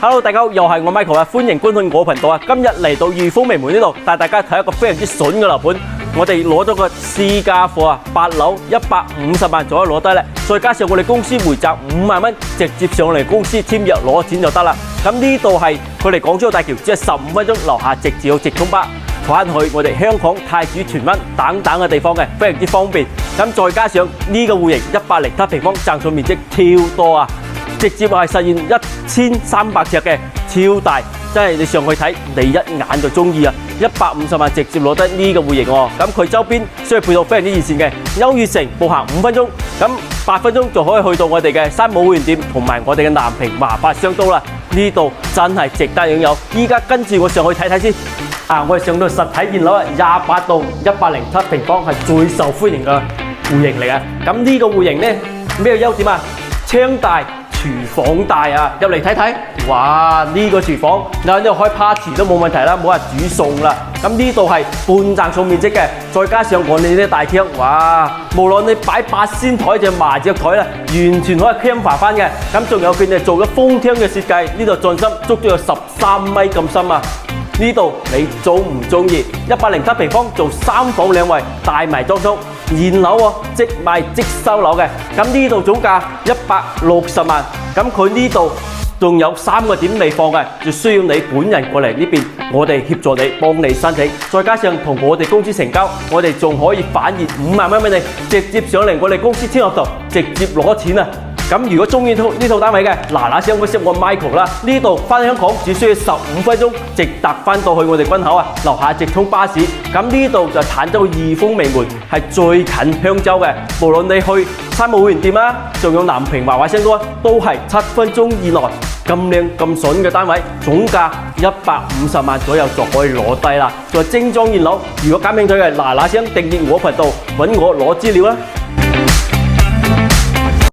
Hello， 大家好，又係我 Michael 啊，歡迎觀看我頻道啊！今日嚟到裕豐名門呢度，帶大家睇一個非常之筍嘅樓盤。我哋攞咗個市價貨啊，8樓150萬左右攞低咧，再加上我哋公司回贈5萬蚊，直接上嚟公司簽約攞錢就得啦。咁呢度係佢哋港珠澳大橋，只係15分鐘樓下直接有直通巴翻去我哋香港、太子、荃灣等等嘅地方嘅，非常之方便。咁再加上呢個戶型107平方，贈送面積超多啊！直接係實現1300尺嘅超大，真係你上去睇，你一眼就中意啊！150萬直接攞得呢個戶型喎，咁佢周邊需要配套非常之完善嘅，優越城步行5分鐘，咁8分鐘就可以去到我哋嘅山姆會員店同埋我哋嘅南屏華發商都啦。呢度真係值得擁有。依家跟住我上去睇睇先。我哋上到實體現樓啊，28棟107平方係最受歡迎嘅戶型嚟嘅。咁呢個戶型呢，咩優點啊？窗大。廚房大啊，入嚟睇睇，哇！呢個廚房嗱，呢度開 party 都冇問題啦，冇人煮餸啦。咁呢度係半贈送面積嘅，再加上我哋啲大廳，哇！無論你擺8仙台定麻雀台啦，完全可以 camper 翻嘅。咁仲有佢哋做咗風廳嘅設計，呢度進深足足有13米咁深啊！呢度你中唔中意？107平方做3房2衛，帶埋裝修。現樓喎，即賣即收樓嘅，咁呢度總價160萬，咁佢呢度仲有3個點未放嘅，就需要你本人過嚟呢邊，我哋協助你，幫你申請，再加上同我哋公司成交，我哋仲可以返現5萬蚊俾你，直接上嚟我哋公司簽合同，直接攞錢啊！咁如果中意呢套單位嘅，嗱聲WhatsApp我 Michael 啦，呢度翻香港只需要15分鐘，直達翻到去我哋軍口啊，樓下直通巴士。咁呢度就坦洲裕豐名門，係最近香洲嘅，無論你去山姆會員店啊，仲有南屏華華商都都係7分鐘以內。咁靚咁筍嘅單位，總價150萬左右就可以攞低啦。再精裝現樓，如果感興趣嘅，嗱聲訂閱我頻道，揾我攞資料啦。